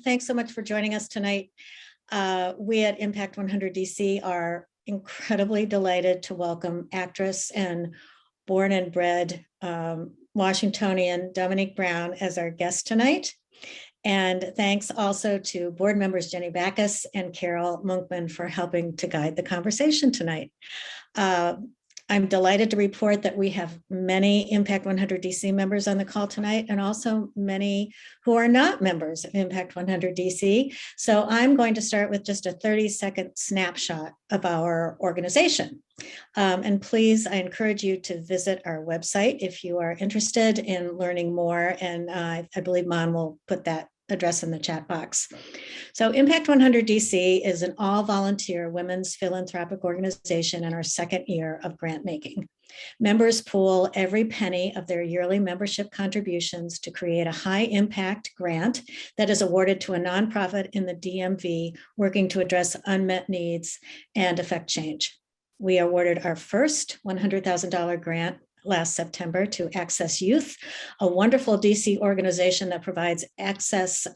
Thanks so much for joining us tonight. We at Impact 100 DC are incredibly delighted to welcome actress and born and bred Washingtonian Dominique Brown as our guest tonight. And thanks also to board members Jenny Backus and Carol Munkman for helping to guide the conversation tonight. I'm delighted to report that we have many Impact 100 DC members on the call tonight, and also many who are not members of Impact 100 DC. So I'm going to start with just a 30-second snapshot of our organization. And please, I encourage you to visit our website if you are interested in learning more. And I believe Mon will put that address in the chat box. So Impact 100 DC is an all-volunteer women's philanthropic organization in our second year of grant making. Members pool every penny of their yearly membership contributions to create a high-impact grant that is awarded to a nonprofit in the DMV working to address unmet needs and affect change. We awarded our first $100,000 grant last September to Access Youth, a wonderful DC organization that provides access,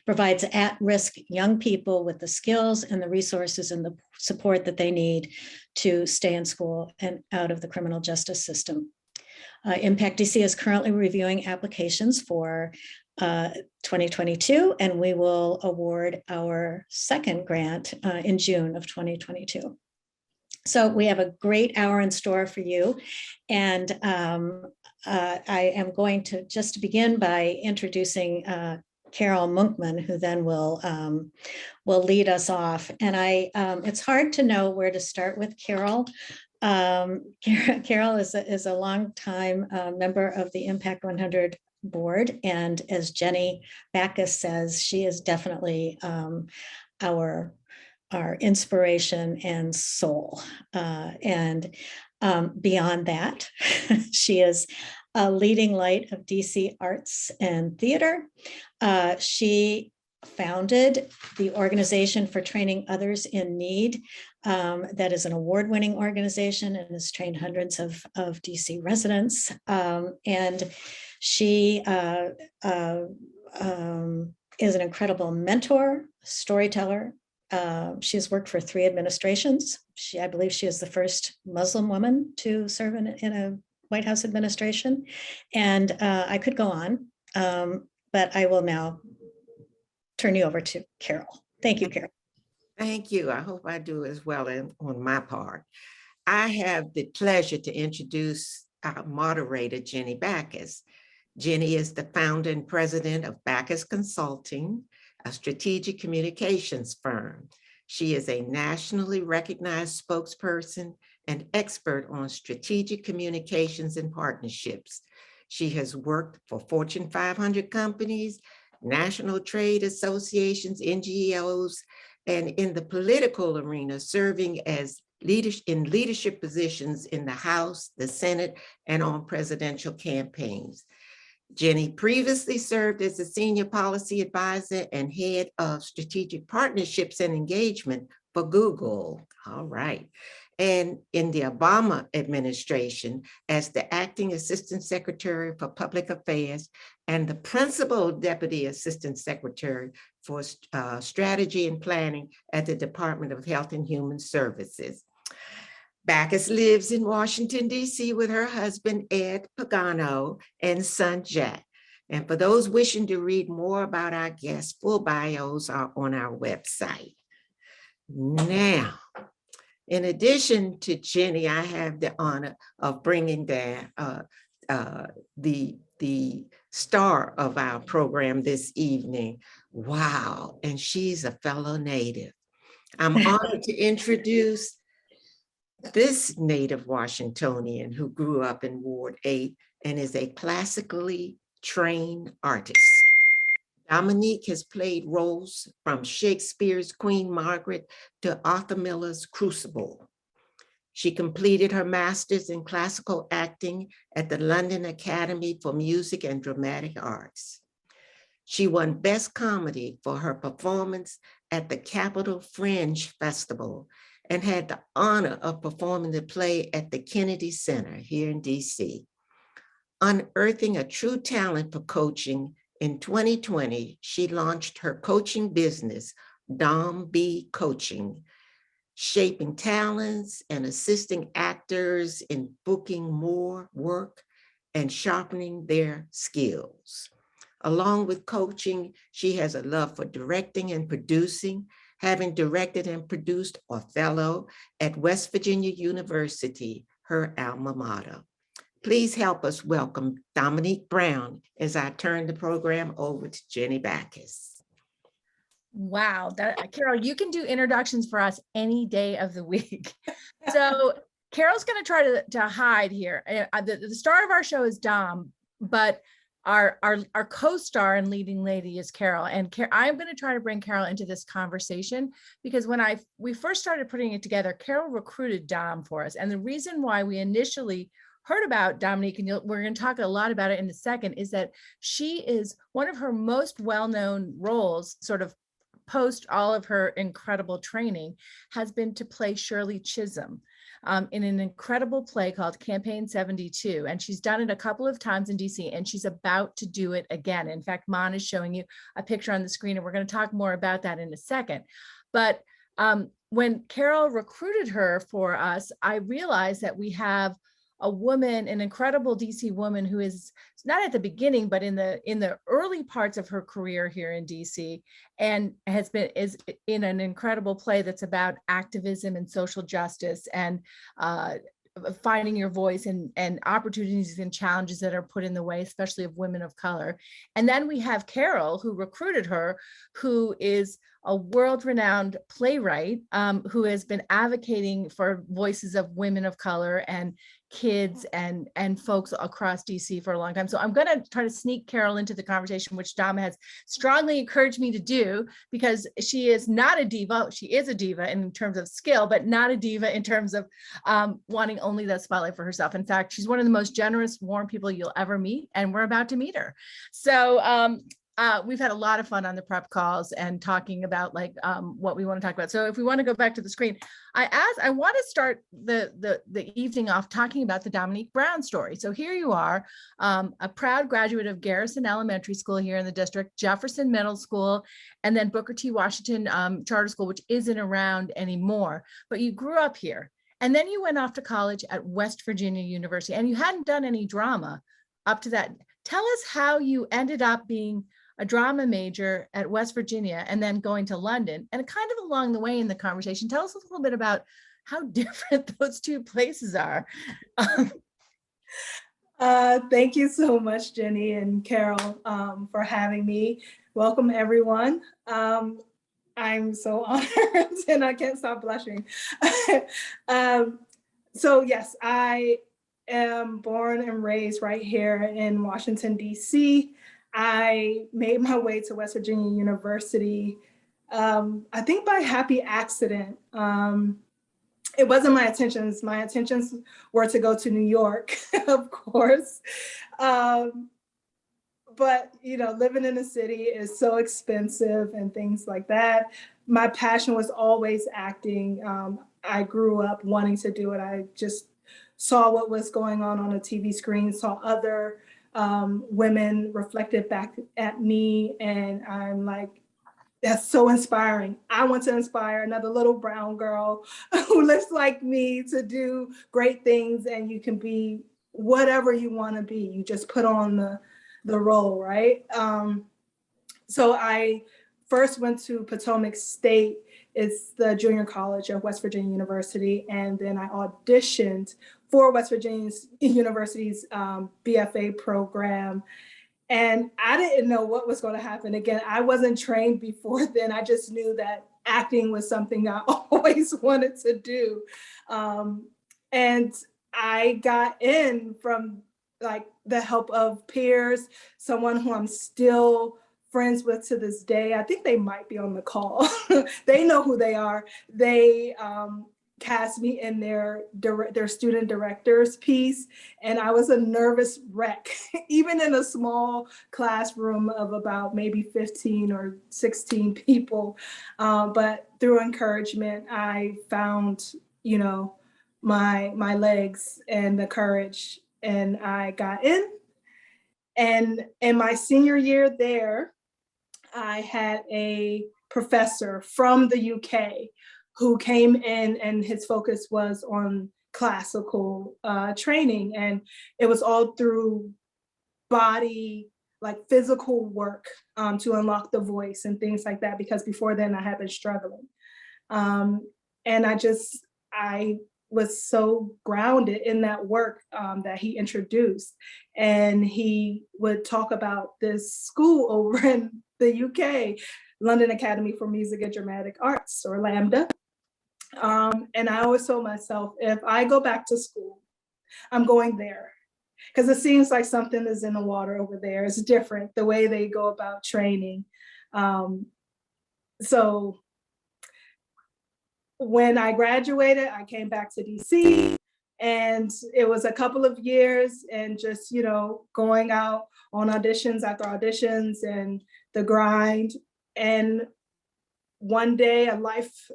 provides at-risk young people with the skills and the resources and the support that they need to stay in school and out of the criminal justice system. Impact DC is currently reviewing applications for 2022, and we will award our second grant in June of 2022. So we have a great hour in store for you. And I am going to just begin by introducing Carol Munkman, who then will lead us off. And it's hard to know where to start with Carol. Carol is a longtime member of the Impact 100 board. And as Jenny Backus says, she is definitely our inspiration and soul. And beyond that, she is a leading light of DC arts and theater. She founded the Organization for Training Others in Need. That is an award-winning organization and has trained hundreds of DC residents. And she is an incredible mentor, storyteller. She has worked for 3 administrations. I believe she is the first Muslim woman to serve in a White House administration. And I could go on, but I will now turn you over to Carol. Thank you, Carol. Thank you. I hope I do as well on my part. I have the pleasure to introduce our moderator, Jenny Backus. Jenny is the founder and president of Backus Consulting, a strategic communications firm. She is a nationally recognized spokesperson and expert on strategic communications and partnerships. She has worked for Fortune 500 companies, national trade associations, NGOs, and in the political arena, serving as leadership positions in the House, the Senate, and on presidential campaigns. Jenny previously served as a senior policy advisor and head of strategic partnerships and engagement for Google. All right. And in the Obama administration as the acting assistant secretary for public affairs and the principal deputy assistant secretary for strategy and planning at the Department of Health and Human Services. Backus lives in Washington, D.C. with her husband, Ed Pagano, and son, Jack. And for those wishing to read more about our guests, full bios are on our website. Now, in addition to Jenny, I have the honor of bringing the star of our program this evening. Wow, and she's a fellow native. I'm honored to introduce this native Washingtonian who grew up in Ward 8 and is a classically trained artist. Dominique has played roles from Shakespeare's Queen Margaret to Arthur Miller's Crucible. She completed her master's in classical acting at the London Academy for Music and Dramatic Arts. She won Best Comedy for her performance at the Capitol Fringe Festival and had the honor of performing the play at the Kennedy Center here in DC. Unearthing a true talent for coaching In 2020, she launched her coaching business, Dom B Coaching, shaping talents and assisting actors in booking more work and sharpening their skills. Along with coaching, she has a love for directing and producing, having directed and produced Othello at West Virginia University, her alma mater. Please help us welcome Dominique Brown as I turn the program over to Jenny Backus. Wow, Carol, you can do introductions for us any day of the week. So Carol's going to try to hide here. The star of our show is Dom, but our co-star and leading lady is Carol. And I'm going to try to bring Carol into this conversation because when we first started putting it together, Carol recruited Dom for us. And the reason why we initially heard about Dominique, and we're going to talk a lot about it in a second, is that she is one of her most well-known roles, sort of post all of her incredible training, has been to play Shirley Chisholm in an incredible play called Campaign 72. And she's done it a couple of times in DC, and she's about to do it again. In fact, Mon is showing you a picture on the screen, and we're going to talk more about that in a second. But when Carol recruited her for us, I realized that we have a woman, an incredible DC woman who is not at the beginning, but in the early parts of her career here in DC, and is in an incredible play that's about activism and social justice and finding your voice and opportunities and challenges that are put in the way, especially of women of color. And then we have Carol, who recruited her, who is a world-renowned playwright who has been advocating for voices of women of color and kids and folks across DC for a long time. So I'm going to try to sneak Carol into the conversation, which Dom has strongly encouraged me to do, because she is not a diva. She is a diva in terms of skill, but not a diva in terms of wanting only the spotlight for herself. In fact, she's one of the most generous, warm people you'll ever meet, and we're about to meet her. So we've had a lot of fun on the prep calls and talking about what we want to talk about. So if we want to go back to the screen, I want to start the evening off talking about the Dominique Brown story. So here you are, a proud graduate of Garrison Elementary School here in the district, Jefferson Middle School, and then Booker T. Washington Charter School, which isn't around anymore, but you grew up here. And then you went off to college at West Virginia University, and you hadn't done any drama up to that. Tell us how you ended up being a drama major at West Virginia and then going to London, and kind of along the way in the conversation, tell us a little bit about how different those two places are. Thank you so much, Jenny and Carol, for having me. Welcome, everyone. I'm so honored and I can't stop blushing. So yes, I am born and raised right here in Washington, DC. I made my way to West Virginia University, I think by happy accident. It wasn't my intentions. My intentions were to go to New York, of course. But, living in the city is so expensive and things like that. My passion was always acting. I grew up wanting to do it. I just saw what was going on a TV screen, saw other women reflected back at me, and I'm like, that's so inspiring. I want to inspire another little brown girl who looks like me to do great things, and you can be whatever you want to be. You just put on the role, right? So I first went to Potomac State. It's the junior college of West Virginia University, and then I auditioned for West Virginia University's BFA program. And I didn't know what was going to happen. Again, I wasn't trained before then. I just knew that acting was something I always wanted to do. And I got in from the help of peers, someone who I'm still friends with to this day. I think they might be on the call. They know who they are. They cast me in their student directors piece, and I was a nervous wreck, even in a small classroom of about maybe 15 or 16 people. But through encouragement, I found, my legs and the courage, and I got in. And in my senior year there, I had a professor from the UK who came in, and his focus was on classical training. And it was all through body, like physical work, to unlock the voice and things like that, because before then I had been struggling. And I was so grounded in that work that he introduced. And he would talk about this school over in the UK, London Academy for Music and Dramatic Arts, or LAMDA. And I always told myself, if I go back to school, I'm going there. Because it seems like something is in the water over there. It's different, the way they go about training. So when I graduated, I came back to DC, and it was a couple of years and just, going out on auditions after auditions and the grind. And one day a life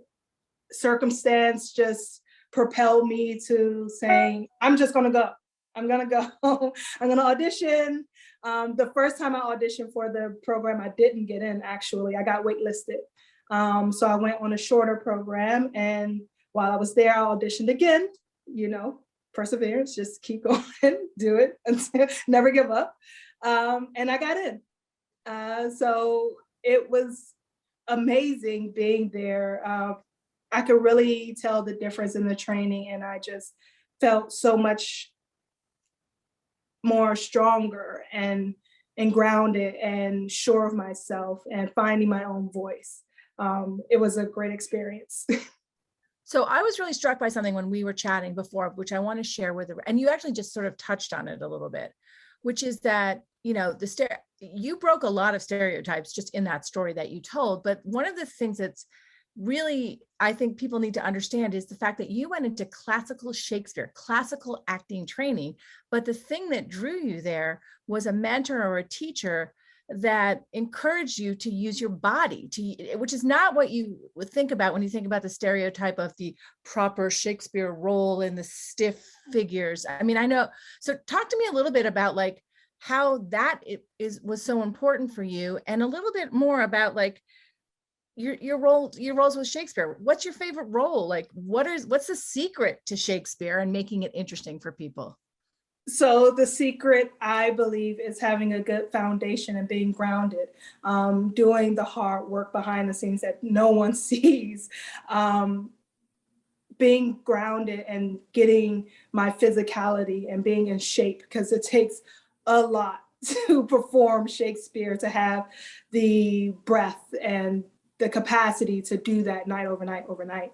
circumstance just propelled me to saying, I'm just gonna go. I'm gonna go. I'm gonna audition. The first time I auditioned for the program, I didn't get in, actually. I got waitlisted. So I went on a shorter program, and while I was there, I auditioned again, perseverance, just keep going, do it, until, never give up. And I got in. So it was amazing being there. I could really tell the difference in the training, and I just felt so much more stronger and grounded and sure of myself and finding my own voice. It was a great experience. So I was really struck by something when we were chatting before, which I want to share with her. And you actually just sort of touched on it a little bit, which is that, you broke a lot of stereotypes just in that story that you told. But one of the things that's really, I think people need to understand, is the fact that you went into classical Shakespeare, classical acting training. But the thing that drew you there was a mentor or a teacher that encouraged you to use your body, which is not what you would think about when you think about the stereotype of the proper Shakespeare role and the stiff figures. I mean, I know. So talk to me a little bit about like how that was so important for you, and a little bit more about like your roles with Shakespeare. What's your favorite role? Like what's the secret to Shakespeare and making it interesting for people? So the secret, I believe, is having a good foundation and being grounded, doing the hard work behind the scenes that no one sees, being grounded and getting my physicality and being in shape, because it takes a lot to perform Shakespeare, to have the breath and the capacity to do that night over night over night.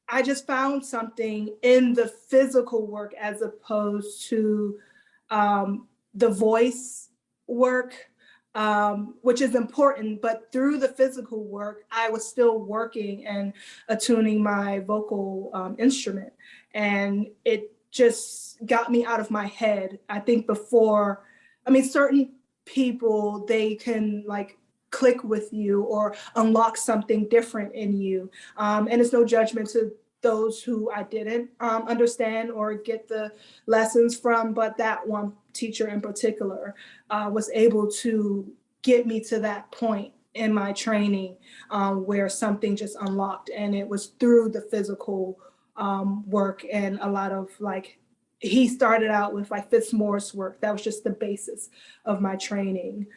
I just found something in the physical work as opposed to the voice work, which is important, but through the physical work, I was still working and attuning my vocal instrument. And it just got me out of my head. I think certain people, they can like click with you or unlock something different in you. And it's no judgment to those who I didn't understand or get the lessons from, but that one teacher in particular was able to get me to that point in my training where something just unlocked. And it was through the physical work, and a lot of like, he started out with like Fitzmaurice work. That was just the basis of my training.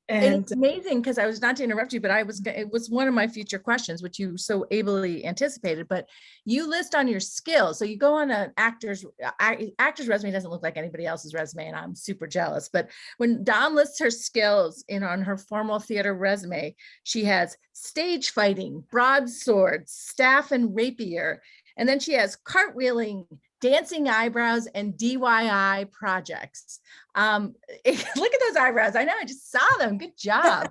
And it's amazing, because I was, not to interrupt you, but it was one of my future questions, which you so ably anticipated, but you list on your skills. So you go on an actor's resume, doesn't look like anybody else's resume, and I'm super jealous. But when Dawn lists her skills on her formal theater resume, she has stage fighting, broadsword, staff and rapier. And then she has cartwheeling, dancing eyebrows, and DIY projects. Look at those eyebrows. I know, I just saw them. Good job.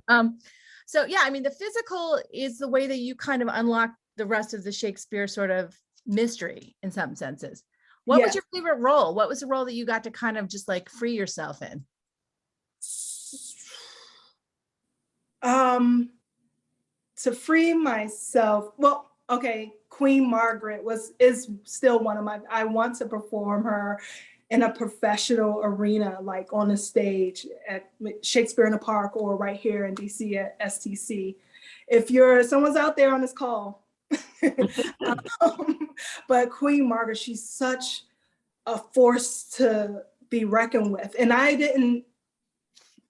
So yeah, I mean, the physical is the way that you kind of unlock the rest of the Shakespeare sort of mystery in some senses. What was your favorite role? What was the role that you got to kind of just like free yourself in? To free myself, well, okay, Queen Margaret is still one of I want to perform her in a professional arena, like on the stage at Shakespeare in the Park or right here in DC at STC. If someone's out there on this call, but Queen Margaret, she's such a force to be reckoned with. And I didn't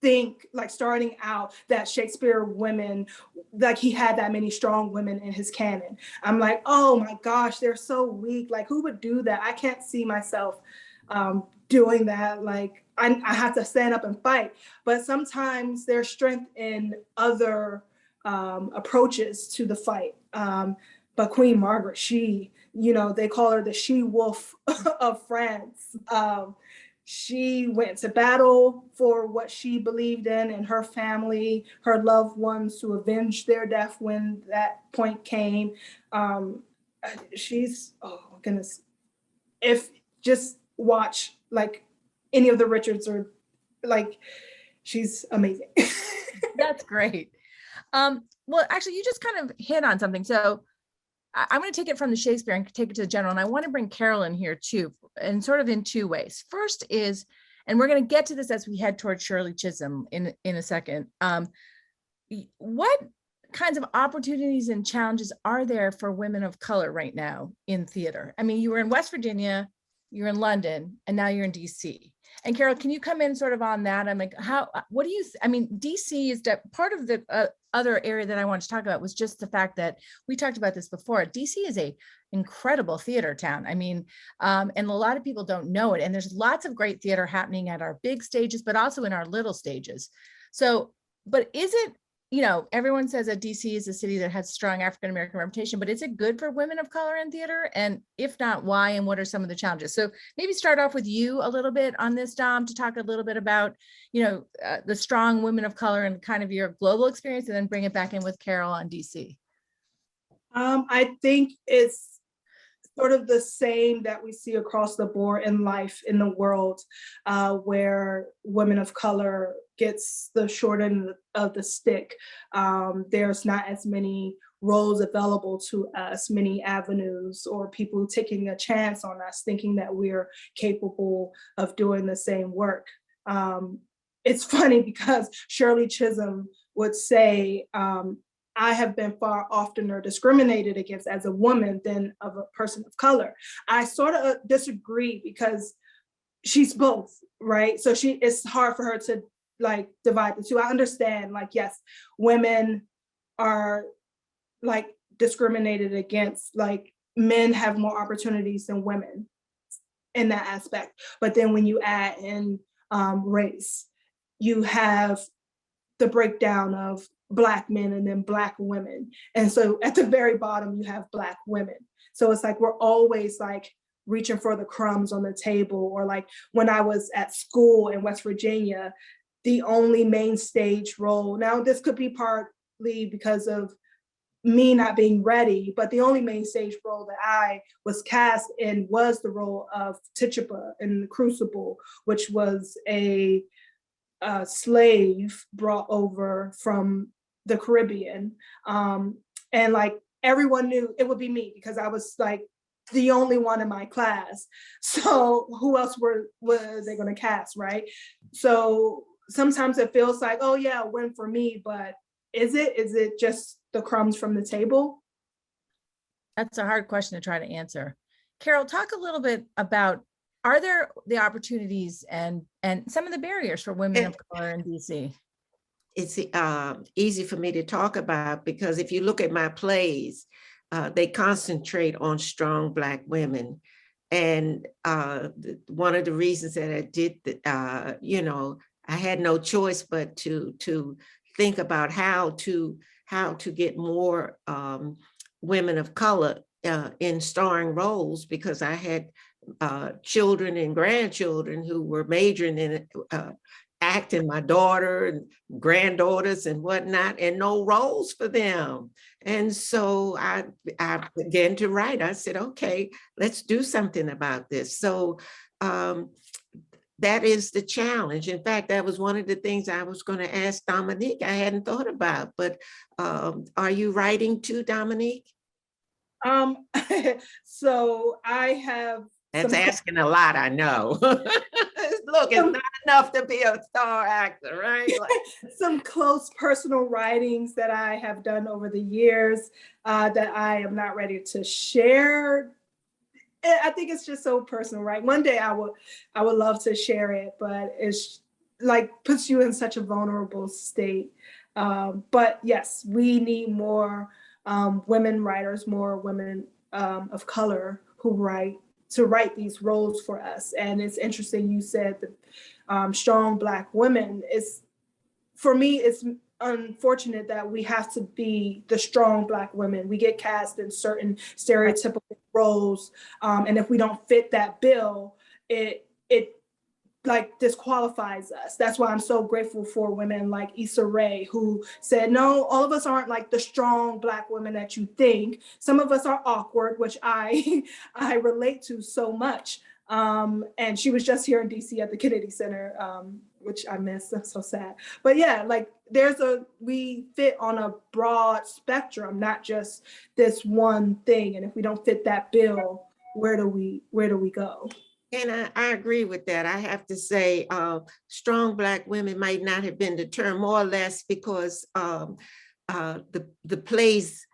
think, like, starting out that Shakespeare women, like, he had that many strong women in his canon. I'm like, oh my gosh, they're so weak. Like, who would do that? I can't see myself doing that. Like, I have to stand up and fight. But sometimes there's strength in other approaches to the fight. But Queen Margaret, she, they call her the she-wolf of France. She went to battle for what she believed in and her family, her loved ones, to avenge their death when that point came. She's, oh goodness, if just watch like any of the Richards, or like, she's amazing. That's great. Well, actually, you just kind of hit on something. So I'm going to take it from the Shakespeare and take it to the general. And I want to bring Carol in here too, and sort of in two ways. First is, and we're going to get to this as we head towards Shirley Chisholm in a second. What kinds of opportunities and challenges are there for women of color right now in theater? I mean, you were in West Virginia, you're in London, and now you're in DC. And Carol, can you come in sort of on that? I'm like, what do you, I mean, DC is part of the other area that I wanted to talk about was just the fact that we talked about this before. DC is a incredible theater town. I mean, and a lot of people don't know it. And there's lots of great theater happening at our big stages, but also in our little stages. So, but is it, everyone says that DC is a city that has strong African-American representation, but is it good for women of color in theater? And if not, why, and what are some of the challenges? So maybe start off with you a little bit on this, Dom, to talk a little bit about, the strong women of color and kind of your global experience, and then bring it back in with Carol on DC. I think it's sort of the same that we see across the board in life, in the world, where women of color gets the short end of the stick. There's not as many roles available to us, many avenues, or people taking a chance on us, thinking that we're capable of doing the same work. It's funny because Shirley Chisholm would say, I have been far oftener discriminated against as a woman than of a person of color. I sort of disagree because she's both, right? So it's hard for her to like divide the two. I understand, like, yes, women are like discriminated against, like men have more opportunities than women in that aspect. But then when you add in race, you have the breakdown of Black men and then Black women. And so at the very bottom, you have Black women. So it's like, we're always like reaching for the crumbs on the table. Or like when I was at school in West Virginia, the only main stage role, now this could be partly because of me not being ready, but the only main stage role that I was cast in was the role of Tituba in The Crucible, which was a slave brought over from the Caribbean. And like everyone knew it would be me because I was like the only one in my class. So who else were they going to cast, right? So sometimes it feels like, oh yeah, a win for me, but is it just the crumbs from the table? That's a hard question to try to answer. Carol, talk a little bit about, are there the opportunities and some of the barriers for women of color in DC? It's easy for me to talk about because if you look at my plays, they concentrate on strong Black women. And one of the reasons that I did, I had no choice but to think about how to get more women of color in starring roles, because I had children and grandchildren who were majoring in acting, my daughter and granddaughters and whatnot, and no roles for them. And so I began to write. I said, okay, let's do something about this. So that is the challenge. In fact, that was one of the things I was going to ask Dominique. I hadn't thought about, but are you writing too, Dominique? So I have That's some asking a lot, I know. Look, it's Some- not enough to be a star actor, right? Like, some close personal writings that I have done over the years that I am not ready to share. I think it's just so personal, right? One day I would love to share it, but it's like puts you in such a vulnerable state. But yes, we need more women writers, more women of color who write these roles for us. And it's interesting you said the strong Black women. It's for me, it's unfortunate that we have to be the strong Black women. We get cast in certain stereotypical roles, and if we don't fit that bill, it like disqualifies us. That's why I'm so grateful for women like Issa Rae, who said, no, all of us aren't like the strong Black women that you think. Some of us are awkward, which I I relate to so much. And she was just here in DC at the Kennedy Center, which I miss. I'm so sad. But yeah, like we fit on a broad spectrum, not just this one thing. And if we don't fit that bill, where do we go? and I agree with that. I have to say, strong Black women might not have been the term, more or less because the plays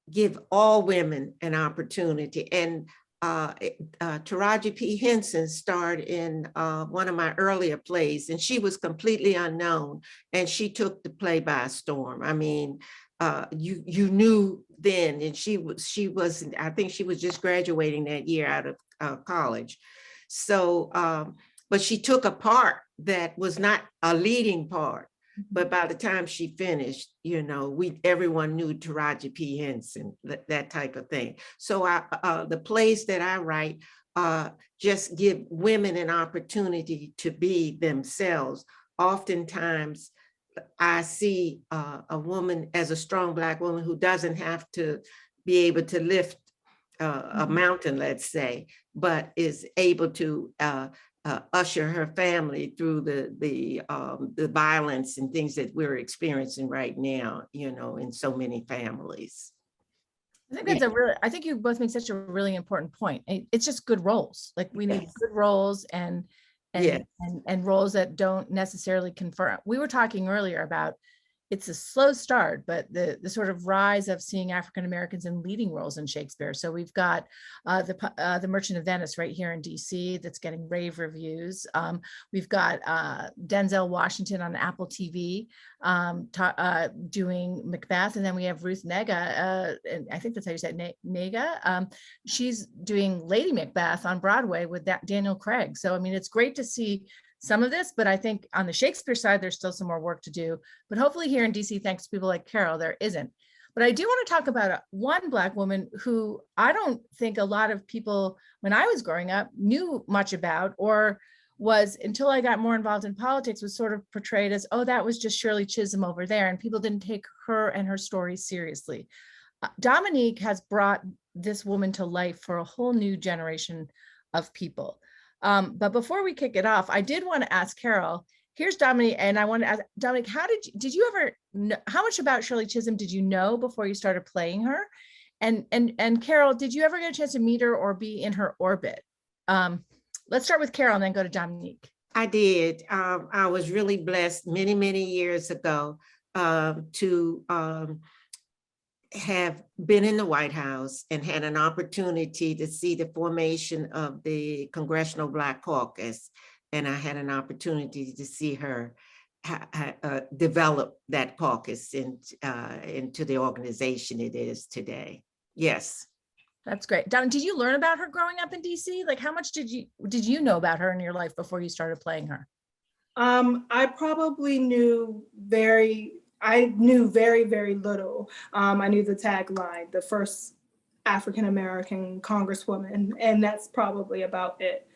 give all women an opportunity. And Taraji P. Henson starred in one of my earlier plays, and she was completely unknown, and she took the play by storm. I mean, you knew then, and she was, I think she was just graduating that year out of college. So, but she took a part that was not a leading part. But by the time she finished, you know, everyone knew Taraji P. Henson, that type of thing. So the plays that I write just give women an opportunity to be themselves. Oftentimes, I see a woman as a strong Black woman who doesn't have to be able to lift a mountain, let's say, but is able to usher her family through the violence and things that we're experiencing right now, you know, in so many families. I think that's I think you both make such a really important point. It's just good roles. Like we need good roles and roles that don't necessarily confirm. We were talking earlier about it's a slow start, but the sort of rise of seeing African Americans in leading roles in Shakespeare. So we've got the Merchant of Venice right here in DC that's getting rave reviews. We've got Denzel Washington on Apple TV doing Macbeth, and then we have Ruth Negga, and I think that's how you say it, Negga. She's doing Lady Macbeth on Broadway with Daniel Craig. So I mean, it's great to see some of this, but I think on the Shakespeare side, there's still some more work to do. But hopefully here in DC, thanks to people like Carol, there isn't. But I do want to talk about one Black woman who I don't think a lot of people, when I was growing up, knew much about, or was, until I got more involved in politics, was sort of portrayed as, oh, that was just Shirley Chisholm over there. And people didn't take her and her story seriously. Dominique has brought this woman to life for a whole new generation of people. But before we kick it off, I did want to ask Carol, here's Dominique, and I want to ask Dominique, did you ever know, how much about Shirley Chisholm did you know before you started playing her? And Carol, did you ever get a chance to meet her or be in her orbit? Let's start with Carol and then go to Dominique. I did. I was really blessed many, many years ago to have been in the White House and had an opportunity to see the formation of the Congressional Black Caucus. And I had an opportunity to see her develop that caucus into the organization it is today. Yes. That's great. Donna, did you learn about her growing up in DC? Like how much did you know about her in your life before you started playing her? I probably knew very, very little. I knew the tagline, the first African-American Congresswoman, and that's probably about it.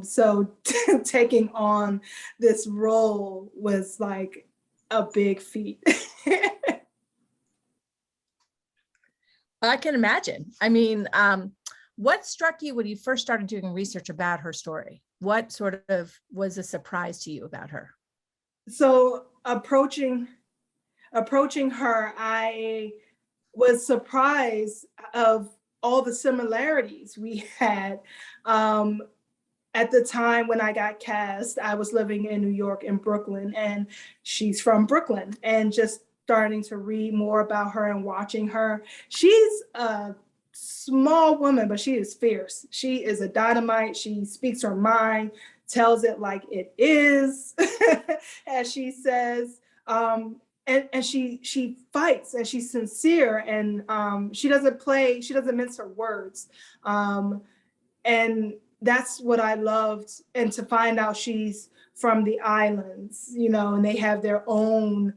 So taking on this role was like a big feat. I can imagine. I mean, what struck you when you first started doing research about her story? What sort of was a surprise to you about her? So approaching her, I was surprised of all the similarities we had. At the time when I got cast, I was living in New York, in Brooklyn, and she's from Brooklyn. And just starting to read more about her and watching her, she's a small woman, but she is fierce. She is a dynamite. She speaks her mind, tells it like it is, as she says. And she fights, and she's sincere, and she doesn't mince her words. And that's what I loved. And to find out she's from the islands, you know, and they have their own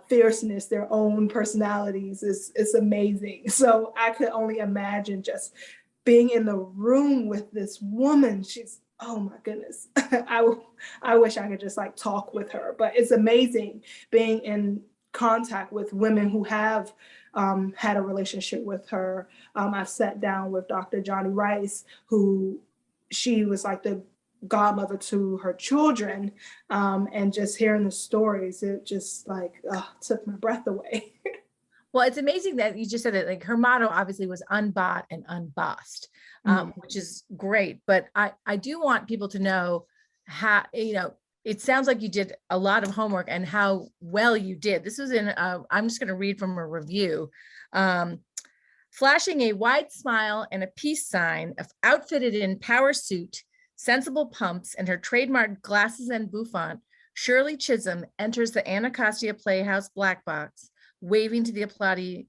fierceness, their own personalities, is amazing. So I could only imagine just being in the room with this woman. She's, oh my goodness. I wish I could just like talk with her, but it's amazing being in contact with women who have had a relationship with her. I've sat down with Dr. Johnny Rice, who she was like the godmother to her children, and just hearing the stories, it just like took my breath away. Well, it's amazing that you just said it. Like her motto obviously was unbought and unbossed, which is great. But I do want people to know how, you know, it sounds like you did a lot of homework and how well you did. This was in, I'm just going to read from a review. Flashing a wide smile and a peace sign, outfitted in power suit, sensible pumps, and her trademark glasses and bouffant, Shirley Chisholm enters the Anacostia Playhouse black box, waving to the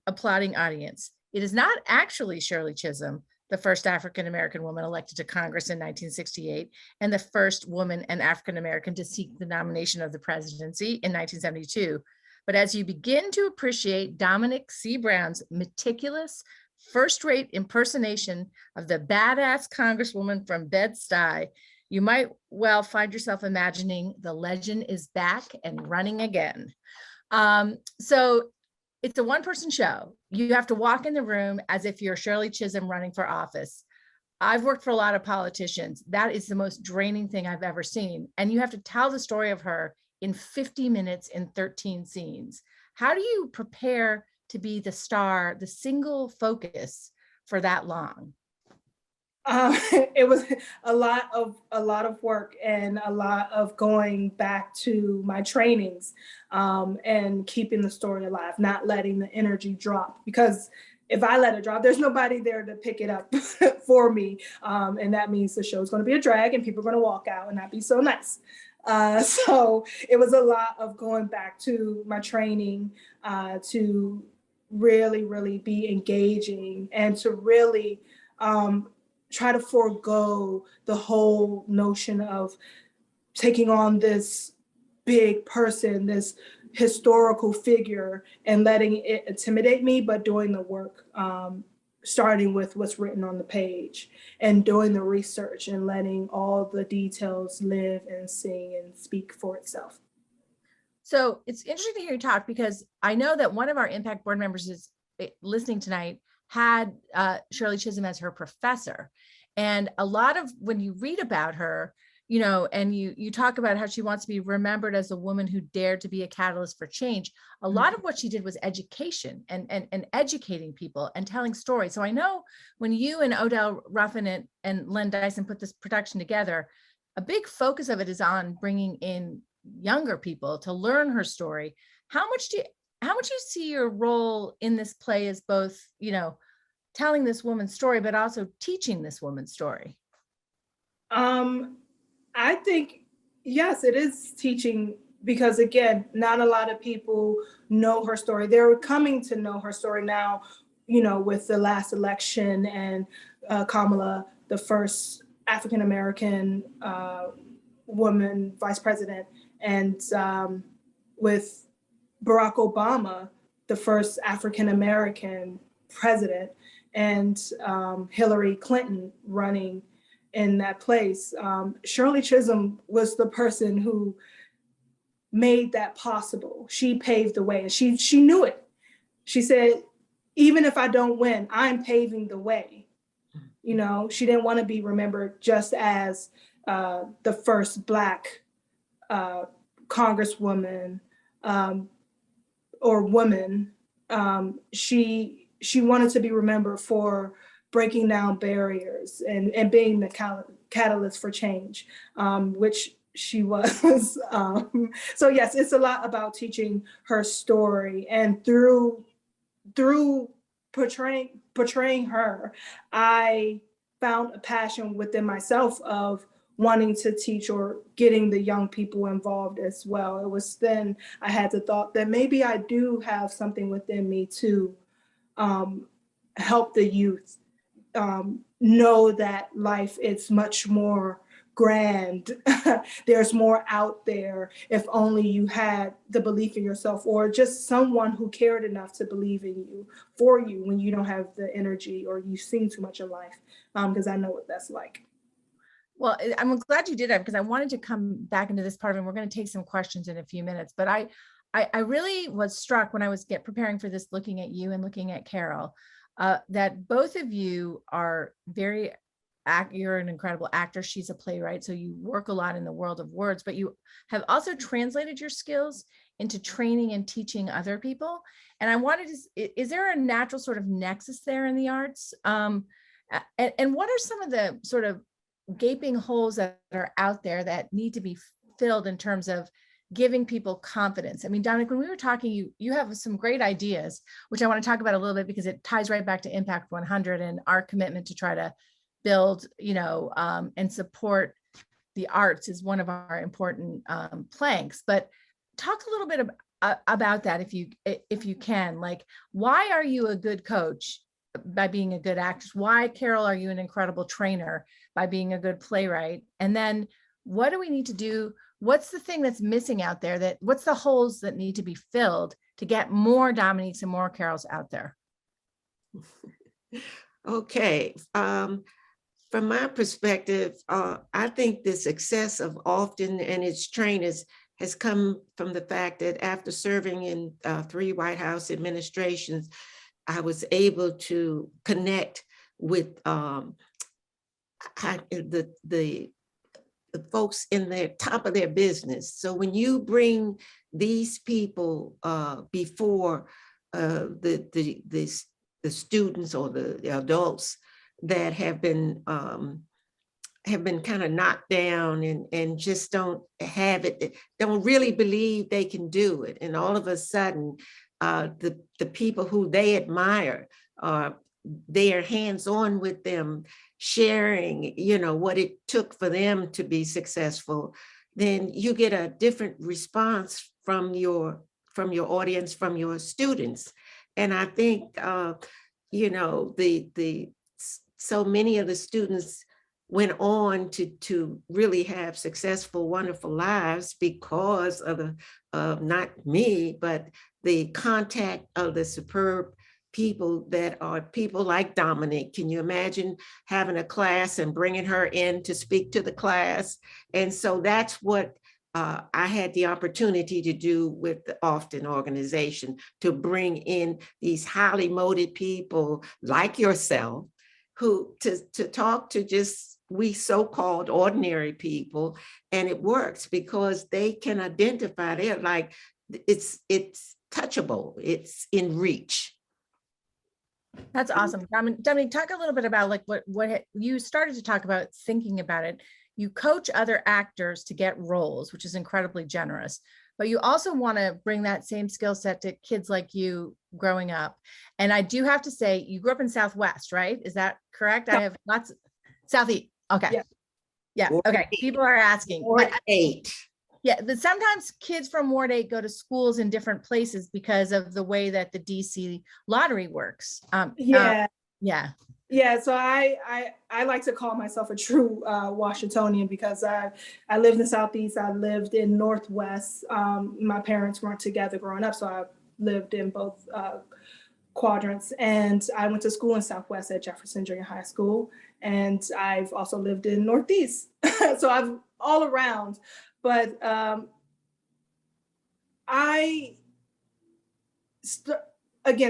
applauding audience. It is not actually Shirley Chisholm, the first African-American woman elected to Congress in 1968, and the first woman and African-American to seek the nomination of the presidency in 1972. But as you begin to appreciate Dominic C. Brown's meticulous, first-rate impersonation of the badass Congresswoman from Bed-Stuy, you might well find yourself imagining the legend is back and running again. So it's a one-person show. You have to walk in the room as if you're Shirley Chisholm running for office. I've worked for a lot of politicians. That is the most draining thing I've ever seen. And you have to tell the story of her in 50 minutes in 13 scenes. How do you prepare to be the star, the single focus for that long? It was a lot of work and a lot of going back to my trainings, and keeping the story alive, not letting the energy drop, because if I let it drop, there's nobody there to pick it up for me. And that means the show's going to be a drag and people are going to walk out and not be so nice. So it was a lot of going back to my training, to really, really be engaging and to really, try to forego the whole notion of taking on this big person, this historical figure, and letting it intimidate me, but doing the work, starting with what's written on the page and doing the research and letting all the details live and sing and speak for itself. So it's interesting to hear you talk, because I know that one of our Impact board members is listening tonight, had Shirley Chisholm as her professor. And a lot of, when you read about her, you know, and you talk about how she wants to be remembered as a woman who dared to be a catalyst for change, a lot of what she did was education and educating people and telling stories. So I know when you and Odell Ruffin and Len Dyson put this production together, a big focus of it is on bringing in younger people to learn her story. How much do you see your role in this play as both, you know, telling this woman's story, but also teaching this woman's story? I think, yes, it is teaching, because again, not a lot of people know her story. They're coming to know her story now, you know, with the last election and Kamala, the first African-American woman vice president, and with Barack Obama, the first African-American president, and Hillary Clinton running in that place. Shirley Chisholm was the person who made that possible. She paved the way, and she knew it. She said, even if I don't win, I'm paving the way. You know, she didn't want to be remembered just as the first Black Congresswoman or woman. She she wanted to be remembered for breaking down barriers and being the catalyst for change, which she was. So yes, it's a lot about teaching her story, and through portraying her, I found a passion within myself of wanting to teach or getting the young people involved as well. It was then I had the thought that maybe I do have something within me to help the youth know that life is much more grand. There's more out there if only you had the belief in yourself, or just someone who cared enough to believe in you for you when you don't have the energy or you've seen too much in life, because I know what that's like. Well, I'm glad you did that, because I wanted to come back into this part of it. We're going to take some questions in a few minutes, but I really was struck when I was preparing for this, looking at you and looking at Carol, that both of you are you're an incredible actor. She's a playwright, so you work a lot in the world of words, but you have also translated your skills into training and teaching other people. And I wanted to, is there a natural sort of nexus there in the arts? And what are some of the sort of gaping holes that are out there that need to be filled in terms of giving people confidence? I mean, Dominic, when we were talking, you have some great ideas, which I want to talk about a little bit, because it ties right back to Impact 100 and our commitment to try to build, and support the arts is one of our important planks. But talk a little bit about that, if you can. Like, why are you a good coach by being a good actress? Why, Carol, are you an incredible trainer by being a good playwright? And then what do we need to do? What's the thing that's missing out there? What's the holes that need to be filled to get more Dominiques and more Carols out there? Okay. From my perspective, I think the success of Often and its trainers has come from the fact that after serving in 3 White House administrations, I was able to connect with the folks in the top of their business. So when you bring these people before the students or the adults that have been kind of knocked down and just don't have it, don't really believe they can do it, and all of a sudden the people who they admire, they are hands-on with them, sharing, what it took for them to be successful, then you get a different response from your audience, from your students. And I think, so many of the students went on to really have successful, wonderful lives because of not me, but the contact of the superb people that are people like Dominique. Can you imagine having a class and bringing her in to speak to the class? And so that's what I had the opportunity to do with the Often organization, to bring in these highly motivated people like yourself, who to talk to just we so-called ordinary people. And it works because they can identify, they're like, it's touchable, it's in reach. That's awesome. Dominique, talk a little bit about like what you started to talk about, thinking about it. You coach other actors to get roles, which is incredibly generous, but you also want to bring that same skill set to kids like you growing up. And I do have to say, you grew up in Southwest, right? Is that correct? I have lots of Southeast. Okay. Yeah. Okay. People are asking. Ward 8. Yeah. But sometimes kids from Ward 8 go to schools in different places because of the way that the DC lottery works. Yeah. So I like to call myself a true Washingtonian, because I lived in Southeast, I lived in Northwest. My parents weren't together growing up, so I lived in both quadrants, and I went to school in Southwest at Jefferson Junior High School, and I've also lived in Northeast. So I've all around, but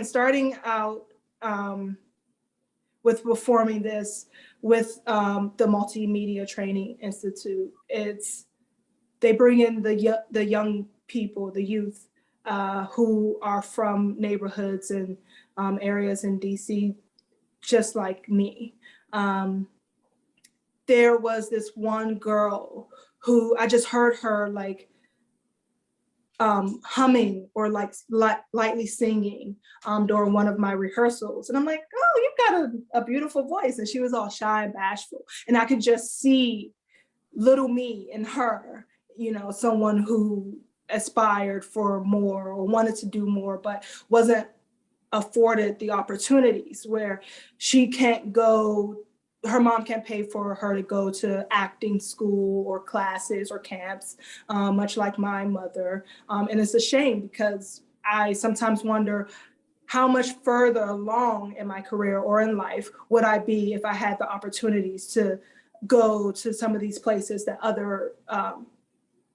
starting out with performing this with the Multimedia Training Institute, they bring in the young people, the youth, who are from neighborhoods and areas in DC, just like me. There was this one girl who I just heard her like humming or like lightly singing during one of my rehearsals. And I'm like, oh, you've got a beautiful voice. And she was all shy and bashful. And I could just see little me in her, you know, someone who aspired for more or wanted to do more, but wasn't afforded the opportunities, where she can't go, her mom can't pay for her to go to acting school or classes or camps, much like my mother. And it's a shame, because I sometimes wonder how much further along in my career or in life would I be if I had the opportunities to go to some of these places that other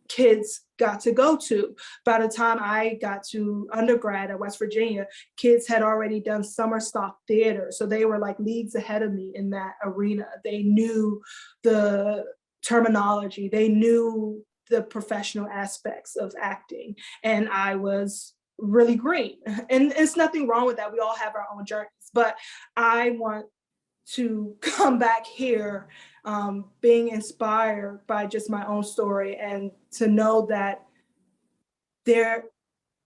kids got to go to. By the time I got to undergrad at West Virginia, kids had already done summer stock theater. So they were like leagues ahead of me in that arena. They knew the terminology, they knew the professional aspects of acting. And I was really green. And it's nothing wrong with that. We all have our own journeys, but I want to come back here being inspired by just my own story, and to know that there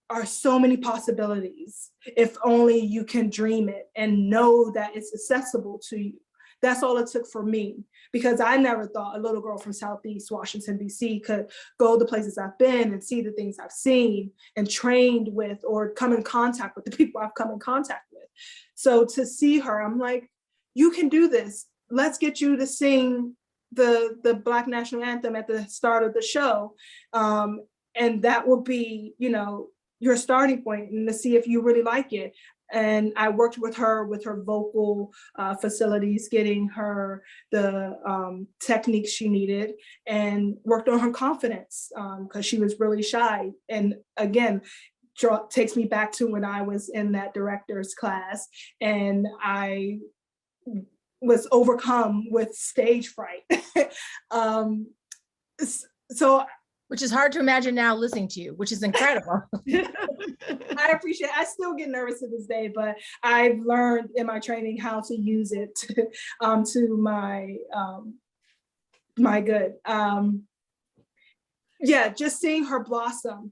are so many possibilities if only you can dream it and know that it's accessible to you. That's all it took for me, because I never thought a little girl from Southeast Washington, DC could go the places I've been and see the things I've seen and trained with, or come in contact with the people I've come in contact with. So to see her, I'm like, you can do this. Let's get you to sing the Black National Anthem at the start of the show. And that will be, you know, your starting point, and to see if you really like it. And I worked with her vocal facilities, getting her the techniques she needed, and worked on her confidence, because she was really shy. And again, takes me back to when I was in that director's class, and I was overcome with stage fright. So, which is hard to imagine now listening to you, which is incredible. I appreciate it. I still get nervous to this day, but I've learned in my training how to use it to my good. Yeah, just seeing her blossom,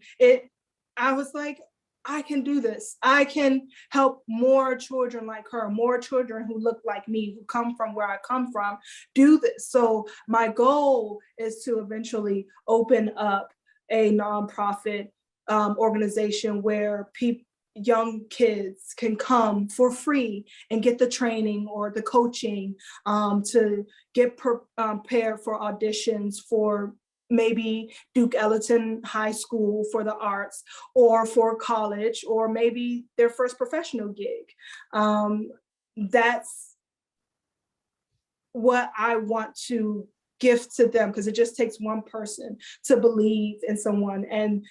I was like, I can do this. I can help more children like her, more children who look like me, who come from where I come from, do this. So my goal is to eventually open up a nonprofit organization where young kids can come for free and get the training or the coaching to get prepared for auditions for maybe Duke Ellington High School for the arts, or for college, or maybe their first professional gig. That's what I want to gift to them, because it just takes one person to believe in someone. And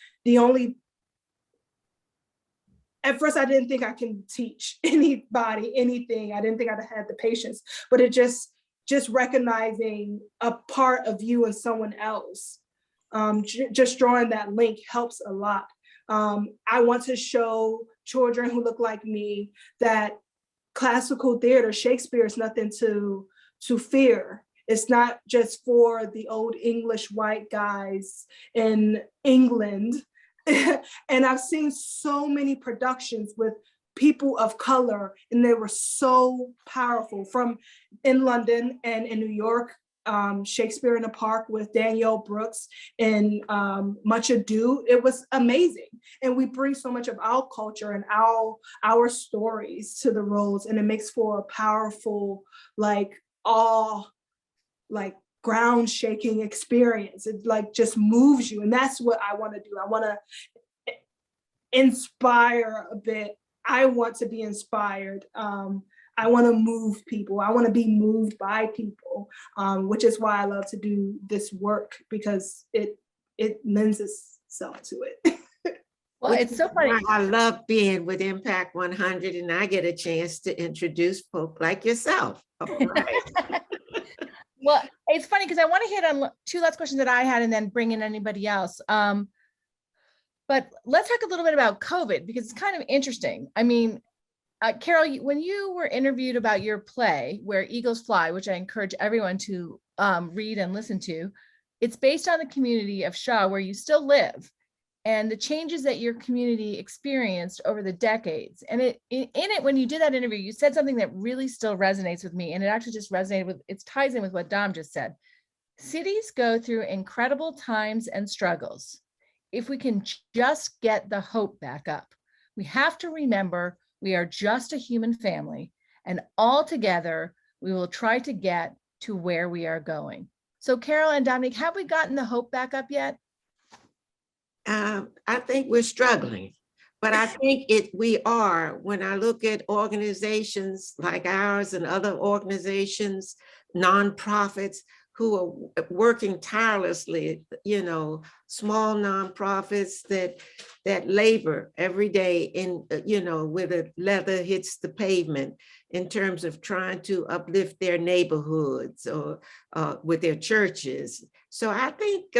at first I didn't think I can teach anybody anything. I didn't think I'd have the patience, but it just recognizing a part of you and someone else, just drawing that link helps a lot. I want to show children who look like me that classical theater, Shakespeare, is nothing to fear. It's not just for the old English white guys in England. And I've seen so many productions with people of color, and they were so powerful, from in London and in New York, Shakespeare in the Park with Danielle Brooks and Much Ado. It was amazing. And we bring so much of our culture and our stories to the roles, and it makes for a powerful, ground shaking experience. It just moves you. And that's what I want to do. I want to inspire a bit. I want to be inspired. I want to move people. I want to be moved by people, which is why I love to do this work, because it lends itself to it. Well, it's so funny. I love being with Impact 100, and I get a chance to introduce folk like yourself. Right. Well, it's funny because I want to hit on two last questions that I had and then bring in anybody else. But let's talk a little bit about COVID because it's kind of interesting. I mean, Carol, when you were interviewed about your play, Where Eagles Fly, which I encourage everyone to read and listen to, it's based on the community of Shaw, where you still live, and the changes that your community experienced over the decades. And in it, when you did that interview, you said something that really still resonates with me, and it actually just resonated with, it ties in with what Dom just said. Cities go through incredible times and struggles. If we can just get the hope back up, we have to remember we are just a human family, and all together we will try to get to where we are going. So Carol and Dominique, have we gotten the hope back up yet? I think we're struggling, but I think we are. When I look at organizations like ours and other organizations, nonprofits who are working tirelessly, you know, small nonprofits that labor every day in, you know, where the leather hits the pavement in terms of trying to uplift their neighborhoods or with their churches. So I think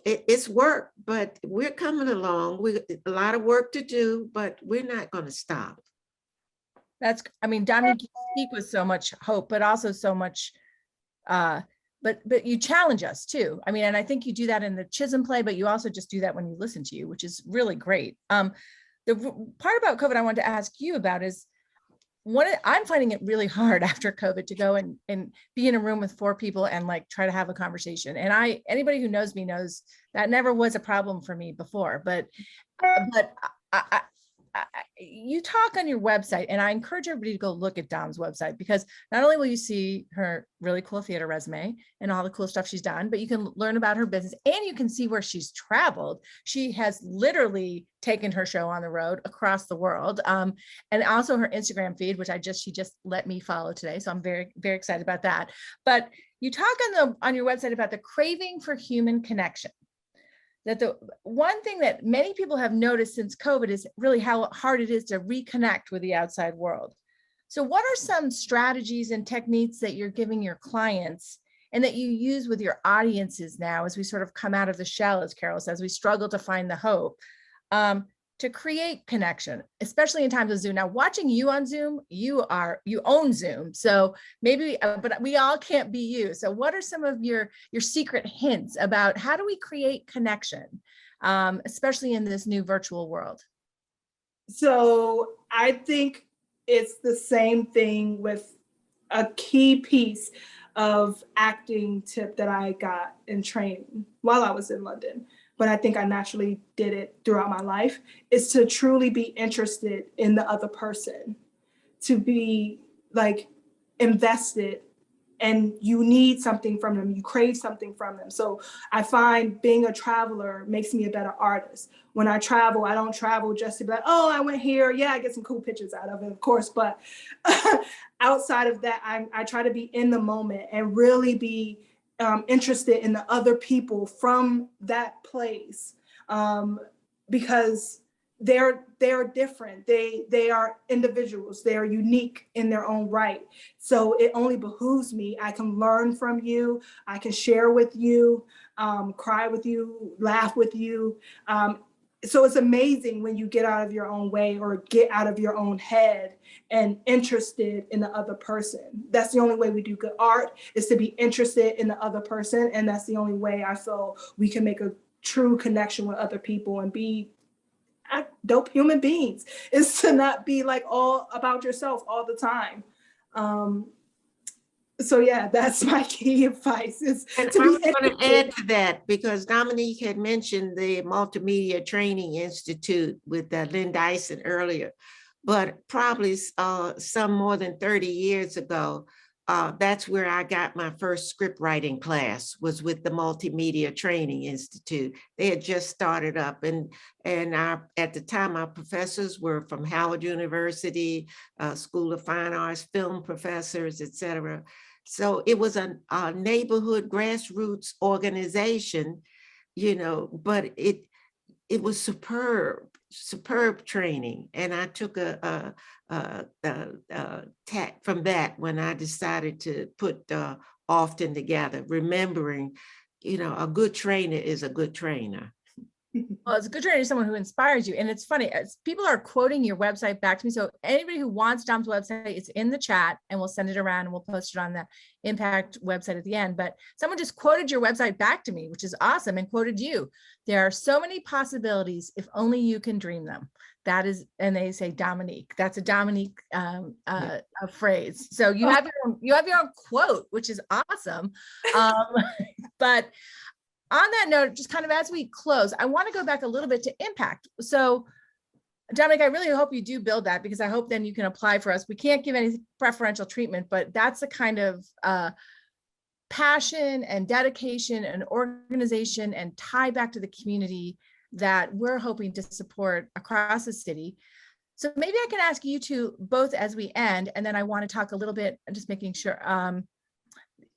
it's work, but we're coming along. We a lot of work to do, but we're not going to stop. That's, I mean, Dominique, you speak with so much hope, but also so much, but you challenge us too. I mean, and I think you do that in the Chisholm play, but you also just do that when you listen to you, which is really great. The part about COVID I wanted to ask you about is, I'm finding it really hard after COVID to go and be in a room with 4 people and like try to have a conversation. And anybody who knows me knows that never was a problem for me before, but you talk on your website, and I encourage everybody to go look at Dom's website, because not only will you see her really cool theater resume and all the cool stuff she's done, but you can learn about her business and you can see where she's traveled. She has literally taken her show on the road across the world. And also her Instagram feed, which she just let me follow today. So I'm very, very excited about that. But you talk on your website about the craving for human connection. That the one thing that many people have noticed since COVID is really how hard it is to reconnect with the outside world. So what are some strategies and techniques that you're giving your clients and that you use with your audiences now as we sort of come out of the shell, as Carol says, we struggle to find the hope, to create connection, especially in times of Zoom? Now, watching you on Zoom, you own Zoom. So maybe, but we all can't be you. So what are some of your secret hints about how do we create connection, especially in this new virtual world? So I think it's the same thing with a key piece of acting tip that I got in training while I was in London, but I think I naturally did it throughout my life, is to truly be interested in the other person, to be like invested, and you need something from them, you crave something from them. So I find being a traveler makes me a better artist. When I travel, I don't travel just to be like, oh, I went here. Yeah, I get some cool pictures out of it, of course. But outside of that, I try to be in the moment and really be interested in the other people from that place, because they're different. They are individuals. They are unique in their own right. So it only behooves me. I can learn from you. I can share with you, cry with you, laugh with you. So it's amazing when you get out of your own way or get out of your own head and interested in the other person. That's the only way we do good art, is to be interested in the other person. And that's the only way I feel we can make a true connection with other people and be dope human beings, is to not be like all about yourself all the time. So yeah, that's my key advice, is And to I be was going to interested. add to that, because Dominique had mentioned the Multimedia Training Institute with Lynn Dyson earlier, but probably some more than 30 years ago, that's where I got my first script writing class, was with the Multimedia Training Institute. They had just started up, and at the time, our professors were from Howard University, School of Fine Arts, film professors, etc. So it was a neighborhood grassroots organization, you know, but it was superb training. And I took a tack from that when I decided to put Often together, remembering, you know, a good trainer is a good trainer. Well, it's good to know someone who inspires you. And it's funny, as people are quoting your website back to me. So anybody who wants Dom's website, it's in the chat and we'll send it around and we'll post it on the Impact website at the end. But someone just quoted your website back to me, which is awesome, and quoted you. There are so many possibilities if only you can dream them. That is, and they say Dominique. That's a Dominique a phrase. So you have your own quote, which is awesome. But on that note, just kind of as we close, I want to go back a little bit to Impact. So Dominic, I really hope you do build that, because I hope then you can apply for us. We can't give any preferential treatment, but that's the kind of passion and dedication and organization and tie back to the community that we're hoping to support across the city. So maybe I can ask you two both as we end, and then I want to talk a little bit, just making sure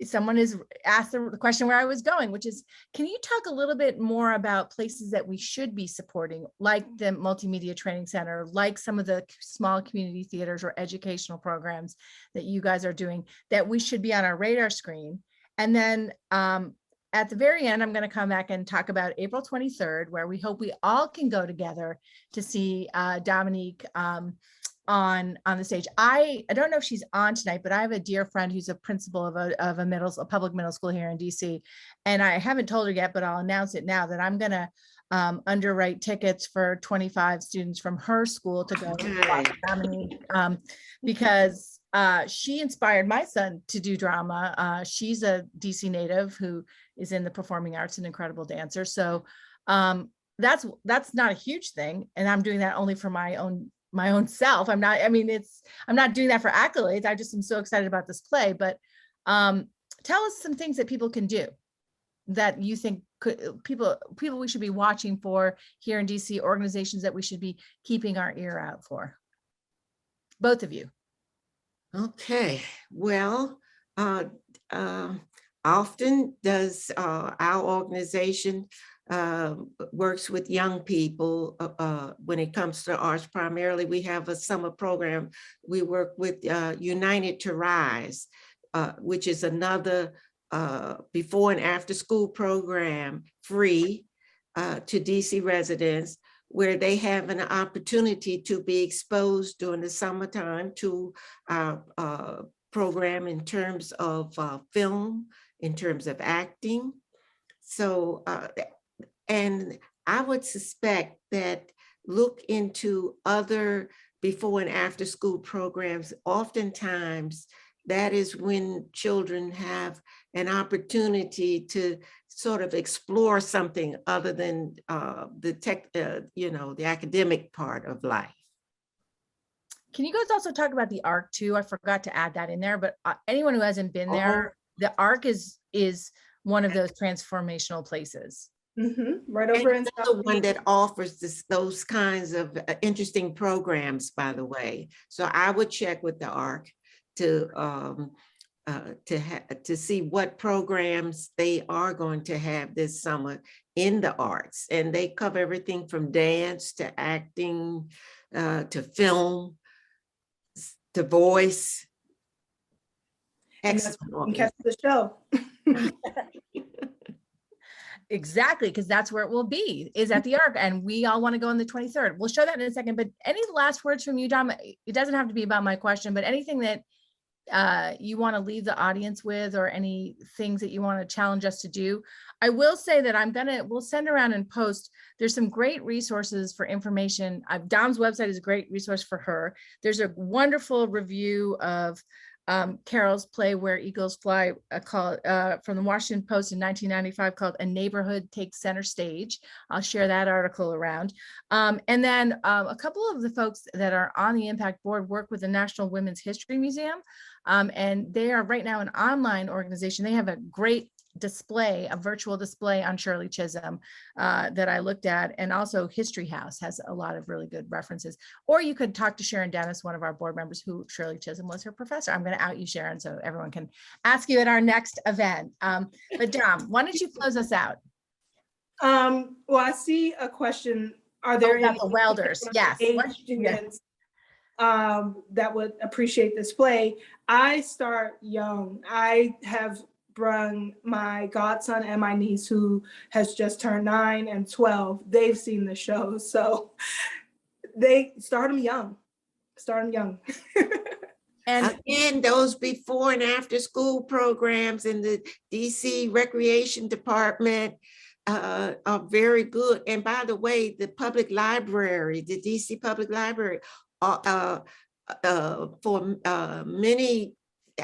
someone has asked the question where I was going, which is, can you talk a little bit more about places that we should be supporting, like the Multimedia Training Center, like some of the small community theaters or educational programs that you guys are doing that we should be on our radar screen? And then at the very end, I'm going to come back and talk about April 23rd, where we hope we all can go together to see Dominique on the stage. I don't know if she's on tonight, but I have a dear friend who's a principal of a public middle school here in DC. And I haven't told her yet, but I'll announce it now that I'm going to underwrite tickets for 25 students from her school to go watch Dominique, because she inspired my son to do drama. She's a DC native who is in the performing arts, an incredible dancer. So that's not a huge thing. And I'm doing that only for my own self. I'm not doing that for accolades. I just am so excited about this play. But tell us some things that people can do that you think people we should be watching for here in DC, organizations that we should be keeping our ear out for. Both of you. Okay, well, often does our organization works with young people when it comes to arts. Primarily, we have a summer program. We work with United to Rise, which is another before and after school program, free to DC residents, where they have an opportunity to be exposed during the summertime to our program in terms of film, in terms of acting. So, and I would suspect that look into other before and after school programs. Oftentimes, that is when children have an opportunity to sort of explore something other than the academic part of life. Can you guys also talk about the ARC too? I forgot to add that in there, but anyone who hasn't been there, the ARC is one of those transformational places. Right over in the one that offers those kinds of interesting programs, by the way. So I would check with the ARC to see what programs they are going to have this summer in the arts, and they cover everything from dance to acting to film to voice. Excellent. Catch the show. Exactly, because that's where it will be, is at the ARC, and we all want to go on the 23rd. We'll show that in a second, but any last words from you, Dom? It doesn't have to be about my question, but anything that you want to leave the audience with, or any things that you want to challenge us to do. I will say that we'll send around and post. There's some great resources for information. Dom's website is a great resource for her. There's a wonderful review of Carol's play Where Eagles Fly, from the Washington Post in 1995, called A Neighborhood Takes Center Stage. I'll share that article around. And then a couple of the folks that are on the Impact Board work with the National Women's History Museum. And they are right now an online organization. They have a great display, a virtual display on Shirley Chisholm that I looked at, and also History House has a lot of really good references. Or you could talk to Sharon Dennis, one of our board members, who Shirley Chisholm was her professor. I'm going to out you, Sharon, so everyone can ask you at our next event. But Dom, why don't you close us out? Well, I see a question. Are there any the welders? Yes. Students that would appreciate this play? I start young. I have brung my godson and my niece, who has just turned 9 and 12. They've seen the show. So they start them young. And Again, those before and after school programs in the DC Recreation Department are very good. And by the way, the public library, the DC Public Library, for many,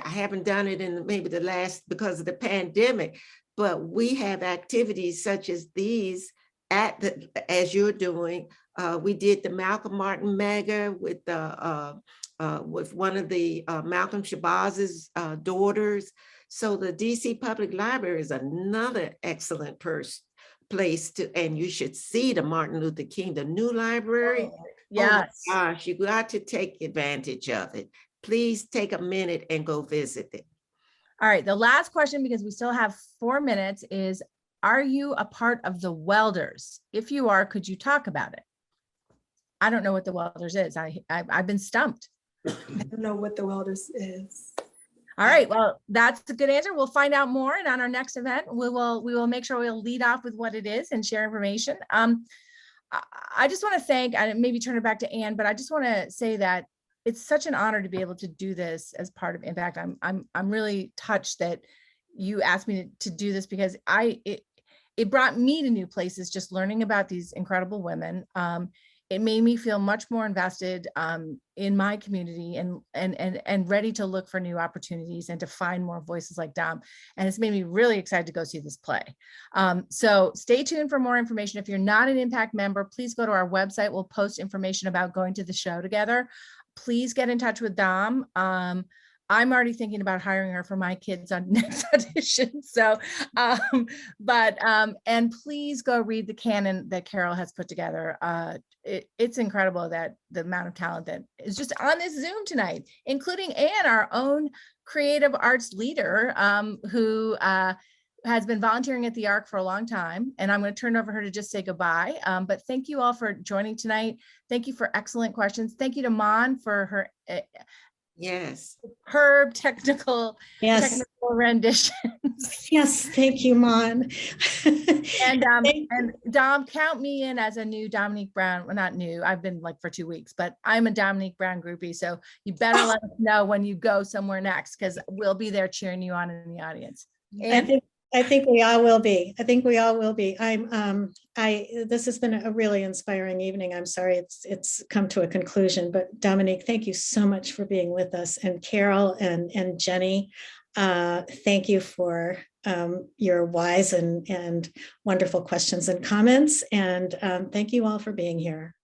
I haven't done it in maybe the last because of the pandemic, but we have activities such as these as you're doing. We did the Malcolm Martin Mega with one of the Malcolm Shabazz's daughters. So the DC Public Library is another excellent place to, and you should see the Martin Luther King, the new library. yes. Oh my gosh, you got to take advantage of it. Please take a minute and go visit it. All right. The last question, because we still have 4 minutes, is, are you a part of the Welders? If you are, could you talk about it? I don't know what the Welders is. I've been stumped. I don't know what the Welders is. All right. Well, that's a good answer. We'll find out more. And on our next event, we will make sure we'll lead off with what it is and share information. I just want to thank, and maybe turn it back to Ann, but I just want to say that it's such an honor to be able to do this as part of Impact. I'm really touched that you asked me to do this, because it brought me to new places, just learning about these incredible women. It made me feel much more invested in my community and ready to look for new opportunities and to find more voices like Dom. And it's made me really excited to go see this play. So stay tuned for more information. If you're not an Impact member, please go to our website. We'll post information about going to the show together. Please get in touch with Dom. I'm already thinking about hiring her for my kids on next audition. So, and please go read the canon that Carol has put together. It's incredible that the amount of talent that is just on this Zoom tonight, including Ann, our own creative arts leader, who has been volunteering at the ARC for a long time. And I'm going to turn over her to just say goodbye. But thank you all for joining tonight. Thank you for excellent questions. Thank you to Mon for her Yes. superb technical Yes, renditions. yes, thank you, Mon. And Thank- and Dom, count me in as a new Dominique Brown. Well, not new, I've been like for 2 weeks, but I'm a Dominique Brown groupie. So you better let us know when you go somewhere next, because we'll be there cheering you on in the audience. I think we all will be. I think we all will be. This has been a really inspiring evening. I'm sorry it's come to a conclusion, but Dominique, thank you so much for being with us. And Carol and Jenny, thank you for your wise and wonderful questions and comments. And thank you all for being here.